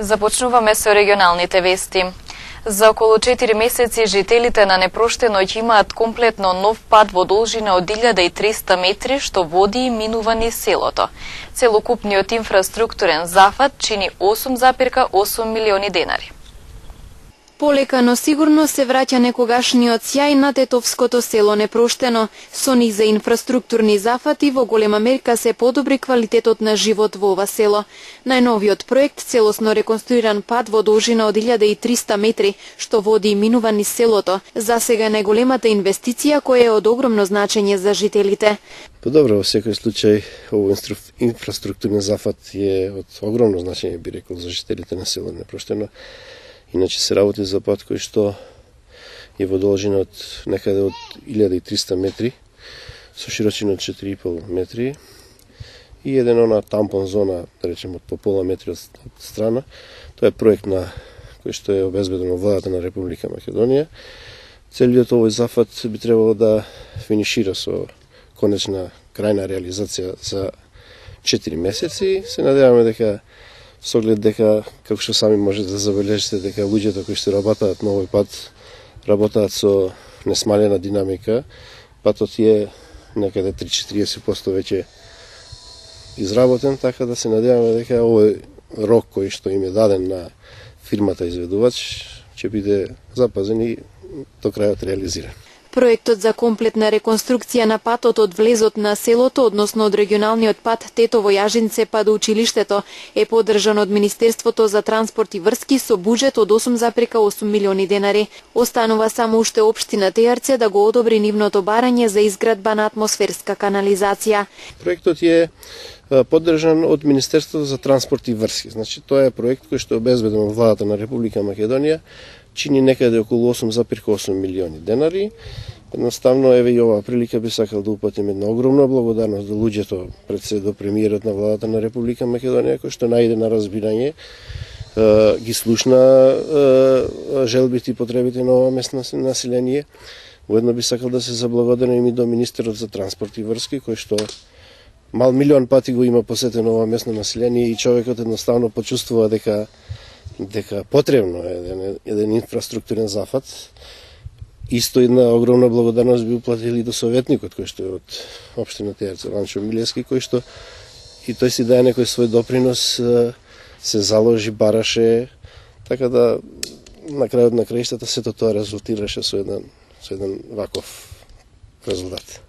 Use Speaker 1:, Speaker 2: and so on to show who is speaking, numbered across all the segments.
Speaker 1: Започнуваме со регионалните вести. За околу 4 месеци жителите на Непроштено ќе имаат комплетно нов пат во должина од 1300 метри, што води и минува низ селото. Целокупниот инфраструктурен зафат чини 8,8 милиони денари.
Speaker 2: Полека, но сигурно се враќа некогашниот сјај на тетовското село Непроштено. Со низа инфраструктурни зафати во голема мерка се подобри квалитетот на живот во ова село. Најновиот проект, целосно реконструиран пат во должина од 1300 метри, што води и минува низ селото, засега е најголемата инвестиција која е од огромно значење за жителите.
Speaker 3: Добро, во секој случај, овој инфраструктурен зафат е од огромно значење, би рекол, за жителите на село Непроштено. Иначе се работи за пат кој што е во должина од некаде од 1300 метри, со широчина од 4,5 метри и еден она тампон зона, да речем, од по пола метри од страна. Тоа е проект на кој што е обезбеден од владата на Република Македонија. Целиот овој зафат би требало да финишира со конечна крајна реализација за 4 месеци. Се надеваме дека со оглед дека, како што сами можете да забележите, дека луѓето кои што работаат на овој пат, работаат со несмалена динамика. Патот е некаде 30-40% веќе изработен, така да се надеваме дека овој рок кој што им е даден на фирмата изведувач ќе биде запазен и до крајот реализиран.
Speaker 2: Проектот за комплетна реконструкција на патот од влезот на селото, односно од регионалниот пат Тетово-Јажинце па до училиштето, е поддржан од Министерството за транспорт и врски со буџет од 8,8 милиони денари. Останува само уште општина Тејарце да го одобри нивното барање за изградба на атмосферска канализација.
Speaker 3: Проектот е поддржан од Министерството за транспорт и врски. Значи, тоа е проект кој што е обезбеден од владата на Република Македонија, чини некаде околу 8,8 милиони денари. Едноставно, еве и оваа прилика би сакал да упатим една огромна благодарност до луѓето, пред се до премиерот на владата на Република Македонија, кој што најде на разбирање, ги слушна желбите и потребите на ова местно население. Воедно би сакал да се заблагодарам и до министерот за транспорт и врски, кој што милион пати го има посетено ова местно население и човекот едноставно почувствува дека потребно е еден инфраструктурен зафат. Исто една огромна благодарност би уплатили до советникот кој што е од општина Тејарце, Ланчо Милевски, кој што и тој си даде некој свој допринос, се заложи, бараше, така да на крајот на краиштата сето тоа резултираше со еден ваков резултат.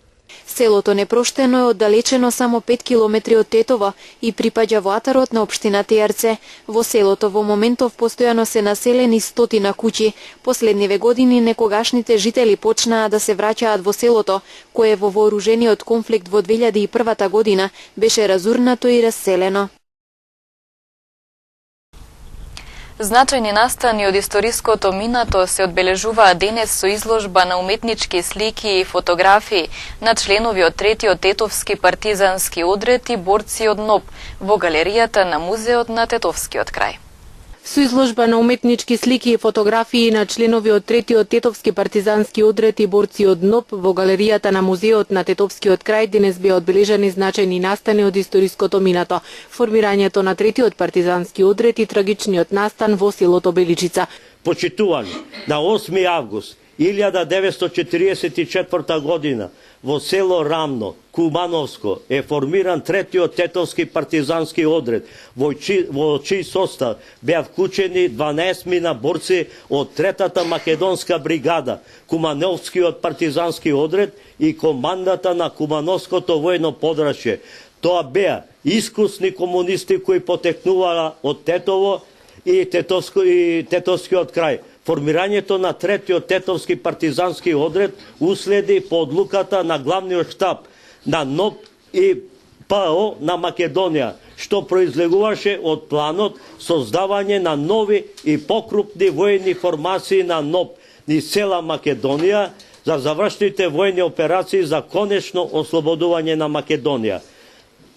Speaker 2: Селото Непроштено е оддалечено само 5 километри од Тетово и припаѓа во атарот на општина Тејарце. Во селото во моментов постојано се населени 100 куќи. Последниве години некогашните жители почнаа да се враќаат во селото, кое во вооружениот конфликт во 2001 година беше разурнато и расселено.
Speaker 1: Значајни настани од историското минато се одбележуваат денес со изложба на уметнички слики и фотографии на членови од третиот тетовски партизански одред и борци од НОП во галеријата на Музеот на Тетовскиот крај.
Speaker 4: Со изложба на уметнички слики и фотографии на членови од третиот тетовски партизански одред и борци од НОП во галеријата на Музеот на Тетовскиот крај денес беа одбележани значајни настани од историското минато, формирањето на третиот партизански одред и трагичниот настан во селото Беличица.
Speaker 5: Почитувани, на 8 август 1944 година во село Рамно, Кумановско, е формиран третиот тетовски партизански одред, во чиј состав беа вклучени 12 борци од третата македонска бригада, Кумановскиот партизански одред и командата на Кумановското војно подрачје. Тоа беа искусни комунисти кои потекнуваа од Тетово и Тетовскиот крај. Формирањето на третиот тетовски партизански одред уследи по одлуката на главниот штаб на НОП и ПО на Македонија, што произлегуваше од планот создавање на нови и покрупни војни формации на НОП низ цела Македонија за завршните војни операции за конечно ослободување на Македонија.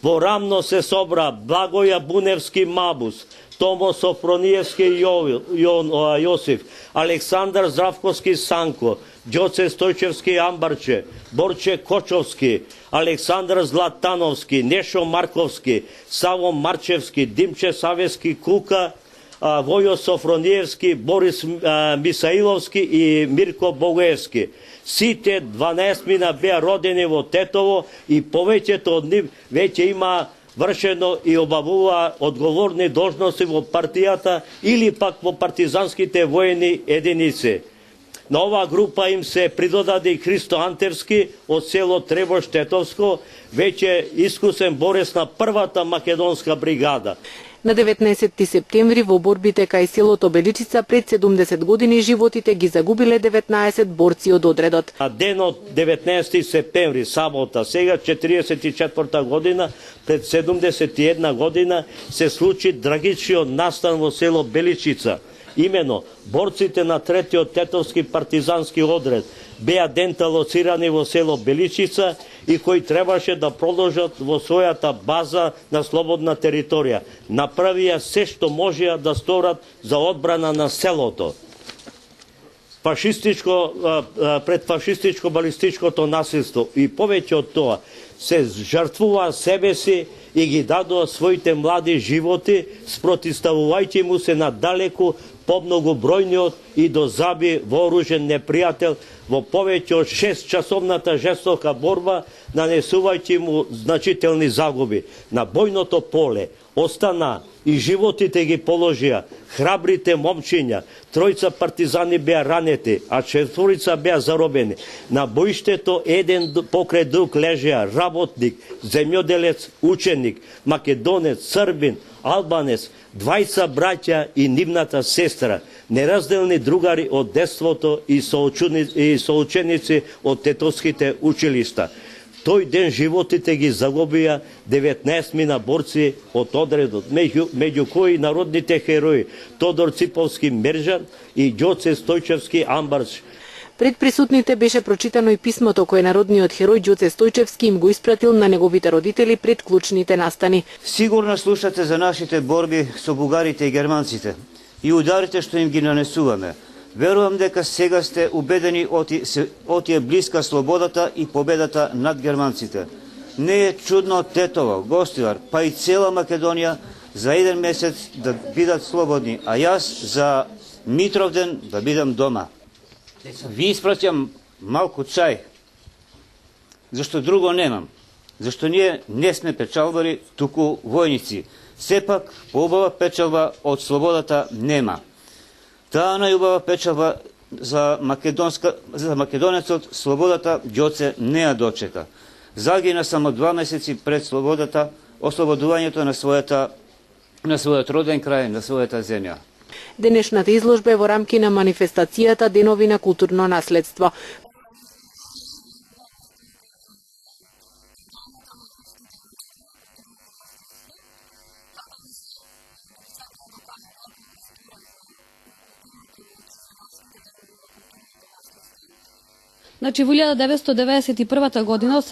Speaker 5: Во Рамно се собра Благоја Буневски Мабус, Томо Софрониевски Јосиф, Александар Здравковски Санко, Ѓоце Стојчевски Амбарче, Борче Кочовски, Александар Златановски, Нешо Марковски, Саво Марчевски, Димче Савески Кука, Војо Софрониевски, Борис Мисаиловски и Мирко Богоевски. Сите 12 беа родени во Тетово и повеќето од нив веќе има вршено и обавува одговорни должности во партијата или пак во партизанските воени единици. На оваа група им се придодаде и Христо Антевски од село Требош Тетовско, веќе искусен борец на првата македонска бригада.
Speaker 4: На 19 септември во борбите кај селото Беличица пред 70 години животите ги загубиле 19 борци од одредот.
Speaker 5: На денот 19 септември, сабота, сега 44 година, пред 71 година се случи трагичниот настан во село Беличица. Имено, борците на третиот Тетовски партизански одред беа денталоцирани во село Беличица и кои требаше да продолжат во својата база на слободна територија. Направија се што можеа да сторат за одбрана на селото. Пред фашистичко балистичкото насилство и повеќе од тоа се жртвуваа себе си и ги дадоа своите млади животи, спротивставувајќи му се на далеку помногобројниот и до заби вооружен непријател во повеќе од 6-часовната жестока борба, нанесувајќи му значителни загуби. На бојното поле остана и животите ги положија храбрите момчиња, 3 партизани беа ранети, а 4 беа заробени. На боиштето еден покрај друг лежеа работник, земјоделец, ученик, македонец, србин, албанец, 20 браќа и нивната сестра, неразделни другари од детството и соученици од тетовските училишта. Тој ден животите ги загубија 19 борци од одредот, меѓу кои народните херои Тодор Циповски Мержан и Ѓоце Стојчевски Амбарш.
Speaker 4: Пред присутните беше прочитано и писмото кое народниот херој Ѓоце Стојчевски им го испратил на неговите родители пред клучните настани.
Speaker 6: Сигурно слушате за нашите борби со бугарите и германците и ударите што им ги нанесуваме. Верувам дека сега сте убедени оти е блиска слободата и победата над германците. Не е чудно Тетово, Гостивар, па и цела Македонија за еден месец да бидат слободни, а јас за Митровден да бидам дома. Ви испраќам малку чај, зашто друго немам. Зашто ние не сме печалбари, туку војници. Сепак, поубава печалба од слободата нема. Таа најубава печалба за македонецот слободата Ѓоце не ја дочека. Загина само 2 месеци пред слободата, ослободувањето на својот роден крај, на својата земја.
Speaker 4: Денешната изложба е во рамки на манифестацијата Денови на културно наследство.
Speaker 7: Значи, во 1991 година од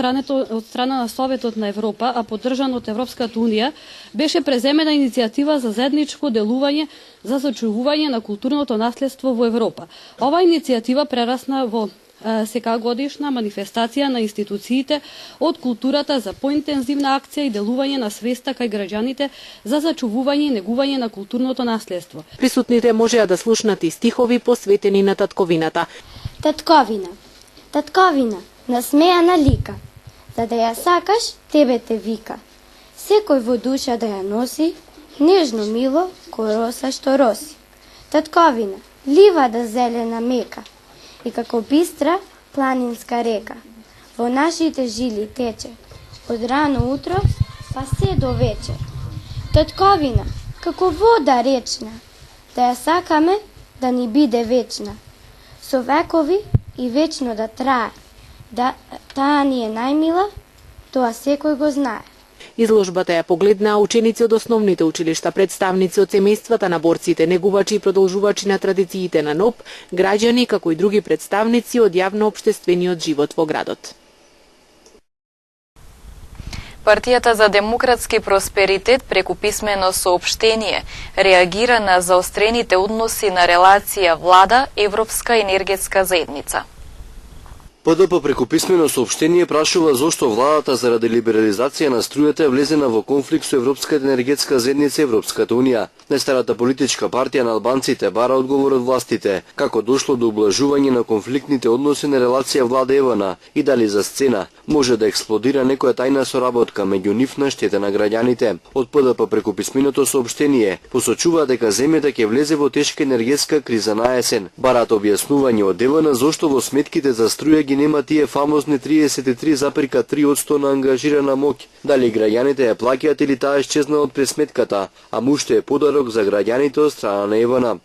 Speaker 7: страна на Советот на Европа, а поддржан од Европската Унија, беше преземена иницијатива за заедничко делување за сочувување на културното наследство во Европа. Оваа иницијатива прерасна во секагодишна манифестација на институциите од културата за поинтензивна акција и делување на свеста кај граѓаните за зачувување и негување на културното наследство.
Speaker 4: Присутните можеа да слушнат и стихови посветени на татковината.
Speaker 8: Татковина. Татковина, насмејана лика, за да ја сакаш, тебе те вика. Секој во душа да ја носи, нежно мило, кој роса што роси. Татковина, ливада зелена мека, и како бистра планинска река. Во нашите жили тече, од рано утро, па се до вечер. Татковина, како вода речна, да ја сакаме, да ни биде вечна. Со векови и вечно да трае. Таа ни е најмила, тоа секој го знае.
Speaker 4: Изложбата ја погледнаа ученици од основните училишта, представници од семејствата на борците, негувачи и продолжувачи на традициите на НОП, граѓани, како и други представници од јавно-општествениот живот во градот.
Speaker 1: Партијата за демократски просперитет преку писмено соопштение реагира на заострените односи на релација влада-Европска енергетска заедница.
Speaker 9: ПДП преку писмено соопштение прашува зошто владата заради либерализација на струјата влезена во конфликт со Европската енергетска заедница Европската унија. Најстарата политичка партија на албанците бара одговор од властите, како дошло до облажување на конфликтните односи на релација влада-Евана и дали за сцена може да експлодира некоја тајна соработка меѓу нив на штета на граѓаните. Од ПДП преку писменото соопштение посочува дека земјата ќе влезе во тешка енергетска криза на есен. Бараат објаснување од Евана зошто во сметките за струја ги нема тие фамозни 33,3% на ангажирана моќ. Дали граѓаните ја плаќаат или таа исчезна од пресметката, а муште е подарок за граѓаните од страна на Евана.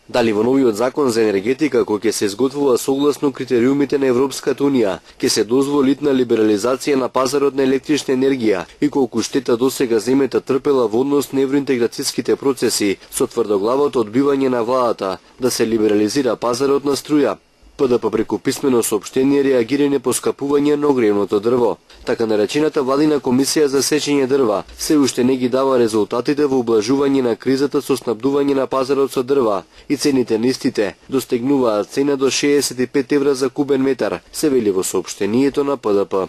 Speaker 9: Дали во новиот закон за енергетика кој ќе се изготвува согласно критериумите на Европската унија, ќе се дозволи на либерализација на пазарот на електрична енергија и колку штета досега земјата трпела во однос на евроинтеграцијските процеси со тврдоглавото одбивање на владата да се либерализира пазарот на струја. ПДП преку писмено соопштение реагира на поскапување на огревното дрво. Така наречената владина комисија за сечење дрва се уште не ги дава резултатите во облажување на кризата со снабдување на пазарот со дрва и цените на истите достигнуваат цена до 65 евра за кубен метар, се вели во соопштението на ПДП.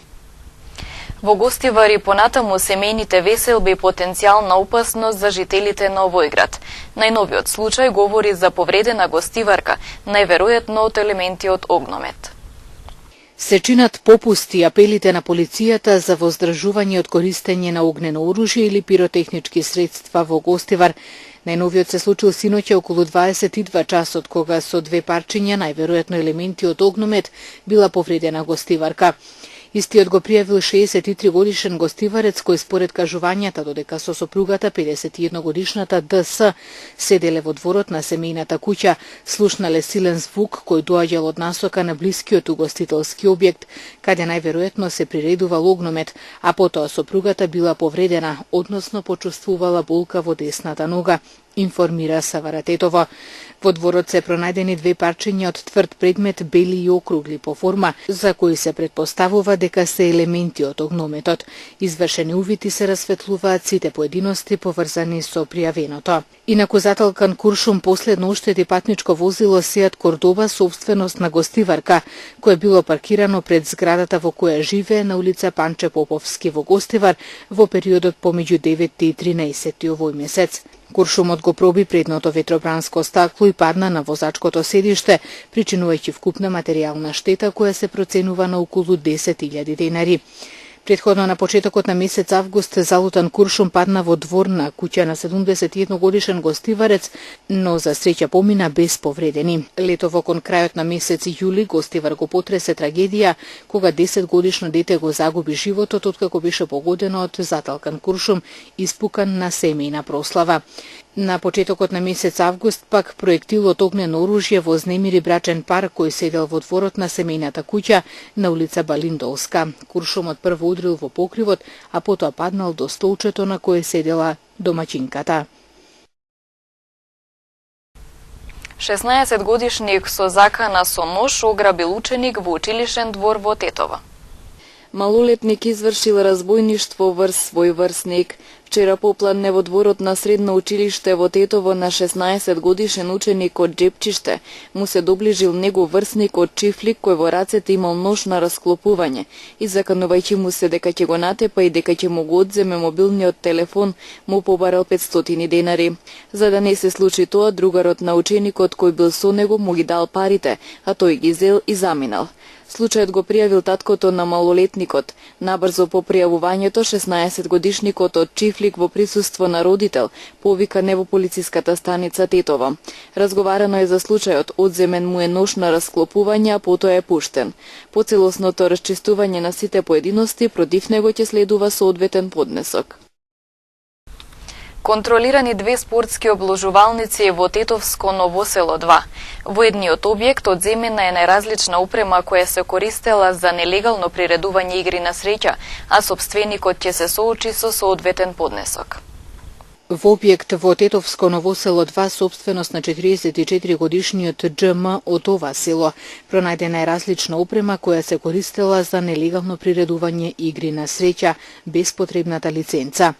Speaker 1: Во Гостивар и понатаму семејните веселби потенцијална опасност за жителите на овој град. Најновиот случај говори за повредена гостиварка, најверојатно од елементи од огномет.
Speaker 4: Се чинат попусти апелите на полицијата за воздржување од користење на огнено оружје или пиротехнички средства во Гостивар. Најновиот се случил синоќа околу 22 часот, кога со две парчиња, најверојатно елементи од огномет, била повредена гостиварка. Истиот го пријавил 63 годишен гостиварец кој според кажувањата додека со сопругата 51 годишната ДС седеле во дворот на семејната куќа, слушнале силен звук кој доаѓал од насока на блискиот угостителски објект, каде најверојатно се приредувал огномет, а потоа сопругата била повредена, односно почувствувала болка во десната нога, информира Савара Тетова. Во дворот се пронајдени две парчиња од тврд предмет, бели и округли по форма, за кои се претпоставува дека се елементи од огнометот. Извршени увити се расветлуваат сите поединости поврзани со пријавеното. Инаку заталкан куршум последно уштети патничко возило Сеат Кордоба, собственост на гостиварка, кое било паркирано пред зградата во која живее на улица Панче Поповски во Гостивар во периодот помеѓу 9 и 13 овој месец. Куршумот го проби предното ветробранско стакло и падна на возачкото седиште, причинувајќи вкупна материјална штета која се проценува на околу 10.000 денари. Претходно на почетокот на месец август залутан куршум падна во двор на куќа на 71 годишен гостиварец, но за среќа помина без повредени. Летово кон крајот на месец јули Гостивар го потресе трагедија кога 10 годишно дете го загуби животот откако беше погодено од заталкан куршум испукан на семејна прослава. На почетокот на месец август пак проектил од огнено оружје вознемири брачен пар кој седел во дворот на семејната куќа на улица Балиндолска. Куршумот прво удрил во покривот, а потоа паднал до столчето на кое седела домаќинката.
Speaker 1: 16-годишник со закана со нож ограбил ученик во училишен двор во Тетово.
Speaker 2: Малолетник извршил разбојништво врз свој врсник. Вчера попладне во дворот на средно училиште во Тетово на 16 годишен ученик од Джепчиште му се доближил негов врсник од Чифлик кој во рацете имал нож на расклопување и заканувајќи му се дека ќе го натепа и дека ќе му го одземе мобилниот телефон, му побарал 500 денари. За да не се случи тоа, другарот на ученикот кој бил со него му ги дал парите, а тој ги зел и заминал. Случајот го пријавил таткото на малолетникот. Набрзо по пријавувањето 16-годишникот од Чифлик во присуство на родител повикане во полициската станица Тетово. Разговарано е за случајот, одземен му е нож на расклопување, а потоа е пуштен. По целосното расчистување на сите поединости против него ќе следува соодветен поднесок.
Speaker 1: Контролирани две спортски обложувалници во Тетовско Ново село 2. Во едниот објект одземена е најразлична опрема која се користела за нелегално приредување игри на среќа, а сопственикот ќе се соочи со соодветен поднесок.
Speaker 4: Во објект во Тетовско Новосело 2, собственост на 44 годишниот ДЖМ од ова село, пронајдена е различна опрема која се користела за нелегално приредување игри на среќа без потребната лиценца.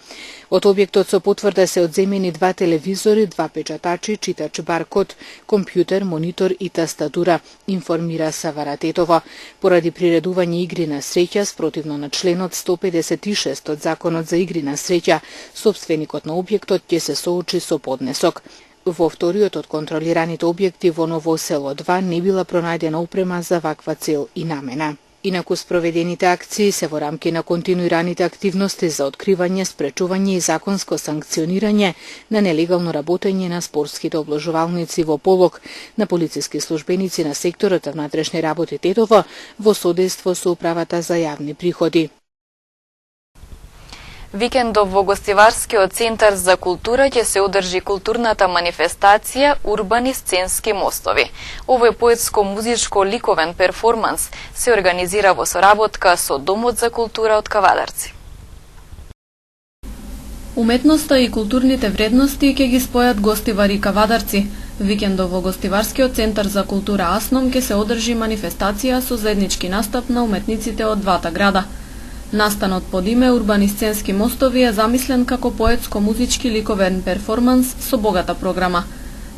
Speaker 4: Од објектот со потврда се одземени 2 телевизори, 2 печатачи, читач баркод, компјутер, монитор и тастатура, информира Савара Тетова. Поради приредување игри на среќа спротивно на членот 156 од Законот за игри на среќа, собственикот на објектот ќе се соочи со поднесок. Во вториот од контролираните објекти во Новосело 2 не била пронајдена опрема за ваква цел и намена. Инаку спроведените акции се во рамки на континуираните активности за откривање, спречување и законско санкционирање на нелегално работење на спортските обложувалници во полог на полициски службеници на секторот на внатрешни работи Тетово во содејство со управата за јавни приходи.
Speaker 1: Викендов во Гостиварскиот центар за култура ќе се одржи културната манифестација Урбани сценски мостови. Овој поетско-музичко-ликовен перформанс се организира во соработка со Домот за култура од Кавадарци.
Speaker 7: Уметноста и културните вредности ќе ги спојат Гостивар и Кавадарци. Викендов во Гостиварскиот центар за култура Асном ќе се одржи манифестација со заеднички настап на уметниците од двата града. Настанот под име Урбани сценски мостови е замислен како поетско-музички ликовен перформанс со богата програма.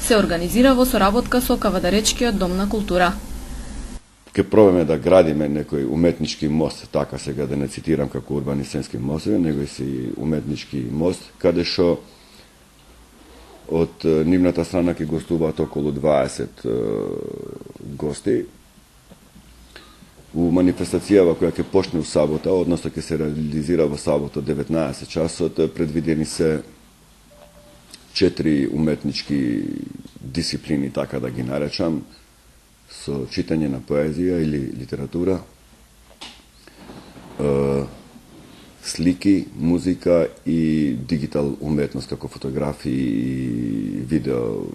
Speaker 7: Се организира во соработка со Кавадаречкиот дом на култура.
Speaker 10: Ке пробаме да градиме некој уметнички мост, така сега да не цитирам како Урбани сценски мостови, него си уметнички мост, каде шо од нивната страна ќе гостуваат околу 20 гости. У манифестацијава која ќе почне у сабота, односно ќе се реализира во сабота 19 часот, предвидени се 4 уметнички дисциплини, така да ги наречам, со читање на поезија или литература, слики, музика и дигитал уметност, како фотографии и видео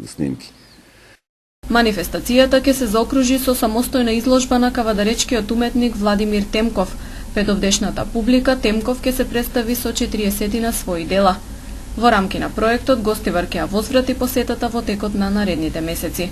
Speaker 10: снимки.
Speaker 7: Манифестацијата ќе се заокружи со самостојна изложба на кавадаречкиот уметник Владимир Темков. Пред овдешната публика Темков ќе се представи со 40 на своји дела. Во рамки на проектот Гостивар ќе ја возврати посетата во текот на наредните месеци.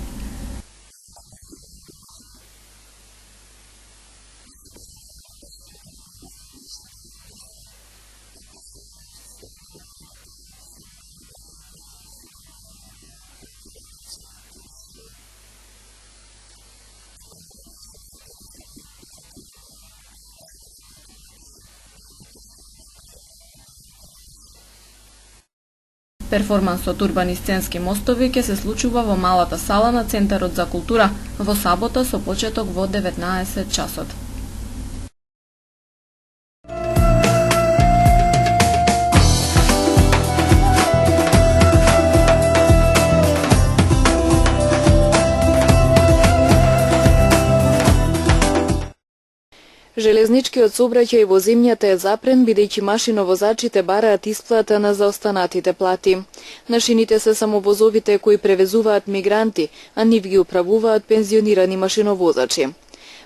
Speaker 7: Перформансот Урбани сценски мостови ќе се случува во малата сала на Центарот за култура во сабота со почеток во 19 часот.
Speaker 2: Железничкиот сообраќај во земјата е запрен, бидејќи машиновозачите бараат исплата на заостанатите плати. На шините се само возовите кои превезуваат мигранти, а нив ги управуваат пензионирани машиновозачи.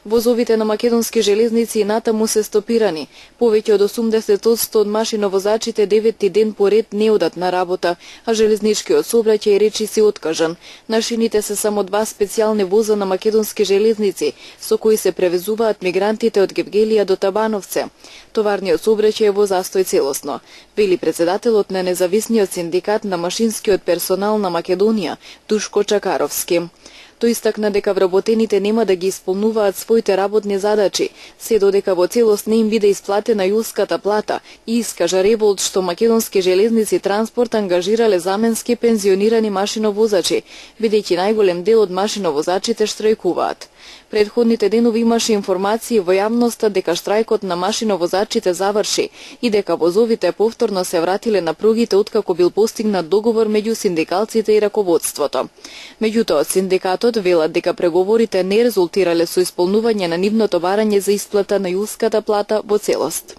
Speaker 2: Возовите на македонски железници и натаму се стопирани. Повеќе од 80% од машиновозачите 9-ти ден поред не одат на работа, а железничкиот сообраќај речи се откажан. На шините се само 2 специјални воза на македонски железници, со кои се превезуваат мигрантите од Гевгелија до Табановце. Товарниот сообраќај е во застој целосно, вели председателот на независниот синдикат на машинскиот персонал на Македонија, Душко Чакаровски. Тој истакна дека вработените нема да ги исполнуваат своите работни задачи, се додека во целост не им биде исплатена јулската плата и искажа револт што македонски железници транспорт ангажирале заменски пензионирани машиновозачи, бидејќи најголем дел од машиновозачите штрајкуваат. Предходните денови имаше информации во јавноста дека штрајкот на машиновозачите заврши и дека возовите повторно се вратиле на пругите откако бил постигнат договор меѓу синдикалците и раководството. Меѓутоа, синдикатот велат дека преговорите не резултирале со исполнување на нивното барање за исплата на јулската плата во целост.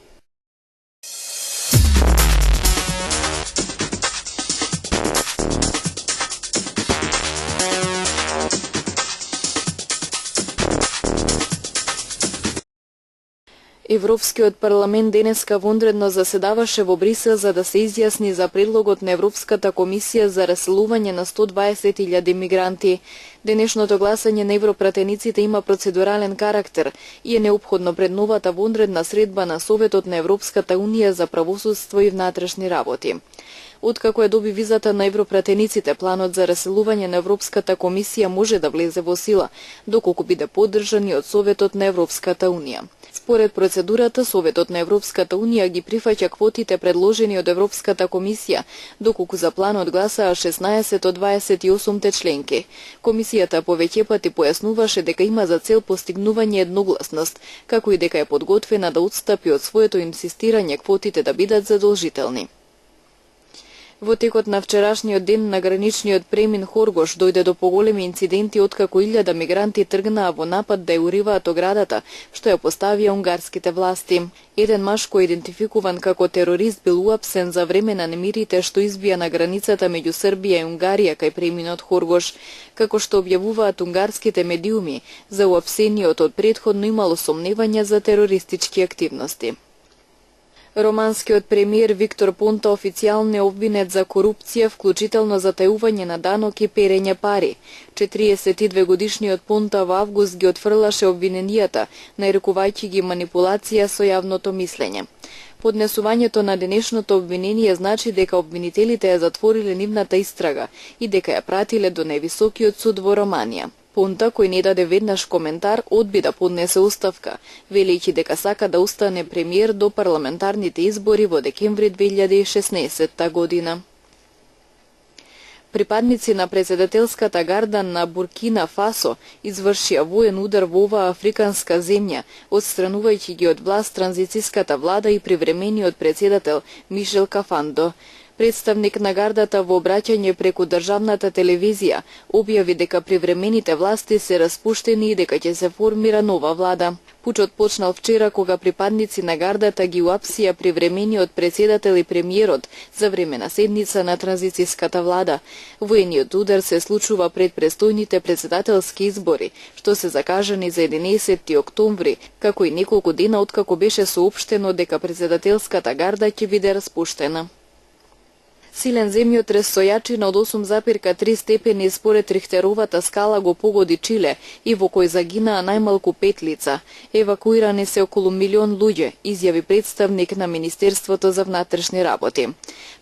Speaker 2: Европскиот парламент денеска вонредно заседаваше во Брисел за да се изјасни за предлогот на Европската комисија за раселување на 120.000 мигранти. Денешното гласање на европратениците има процедурален карактер и е неопходно пред новата вонредна средба на Советот на Европската унија за правосудство и внатрешни работи. Откако доби визата на европратениците, планот за раселување на Европската комисија може да влезе во сила, доколку биде поддржан и од Советот на Европската унија. Според процедурата, Советот на Европската унија ги прифаќа квотите предложени од Европската комисија, доколку за планот гласаа 16 од 28 членки. Комисијата повеќе пати појаснуваше дека има за цел постигнување едногласност, како и дека е подготвена да отстапи од своето инсистирање квотите да бидат задолжителни. Во текот на вчерашниот ден на граничниот премин Хоргош дојде до поголеми инциденти откако 1000 мигранти тргнаа во напад да ја уриваат оградата, што ја поставија унгарските власти. Еден маж кој идентификуван како терорист бил уапсен за време на немирите што избија на границата меѓу Србија и Унгарија кај преминот Хоргош. Како што објавуваат унгарските медиуми, за уапсениот од претходно имало сомневања за терористички активности. Романскиот премиер Виктор Понта официјално е обвинет за корупција, вклучително затајување на данок и перење пари. 42 годишниот Понта во август ги отфрлаше обвиненијата, нарекувајќи ги манипулација со јавното мислење. Поднесувањето на денешното обвинение значи дека обвинителите ја затвориле нивната истрага и дека ја пратиле до највисокиот суд во Романија. Понта, кој не даде веднаш коментар, одби да поднесе оставка, велејќи дека сака да остане премиер до парламентарните избори во декември 2016 година. Припадници на председателската гарда на Буркина Фасо извршија воен удар во оваа африканска земја, отстранувајќи ги од власт транзицијската влада и привремениот председател Мишел Кафандо. Представник на гардата во обраќање преку државната телевизија објави дека привремените власти се распуштени и дека ќе се формира нова влада. Пучот почнал вчера кога припадници на гардата ги уапсија привремениот председател и премиерот за време на седница на транзицијската влада. Воениот удар се случува пред престојните председателски избори, што се закажани за 11 октомври, како и неколку дена откако беше соопштено дека председателската гарда ќе биде распуштена. Силен земјотрес со јачина од 8,3 степени според Рихтеровата скала го погоди Чиле и во кој загинаа најмалку 5 лица. Евакуирани се околу 1 милион луѓе, изјави представник на Министерството за внатрешни работи.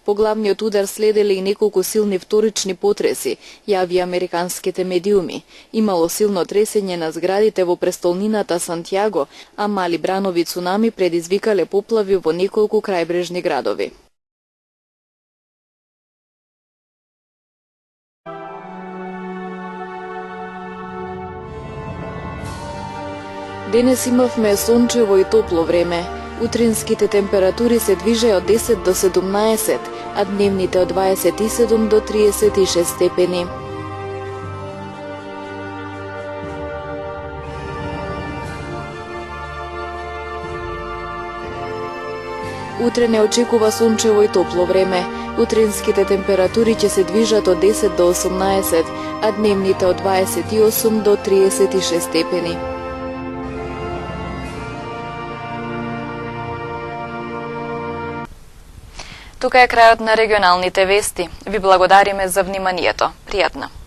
Speaker 2: По главниот удар следеле и неколку силни вторични потреси, јави американските медиуми. Имало силно тресење на зградите во престолнината Сантјаго, а мали бранови цунами предизвикале поплави во неколку крајбрежни градови. Денес имавме сончево и топло време. Утринските температури се движеа од 10 до 17, а дневните од 27 до 36 степени. Утре не очекува сончево и топло време. Утринските температури ќе се движат од 10 до 18, а дневните од 28 до 36 степени.
Speaker 1: Тука е крајот на регионалните вести. Ви благодариме за вниманието. Пријатно.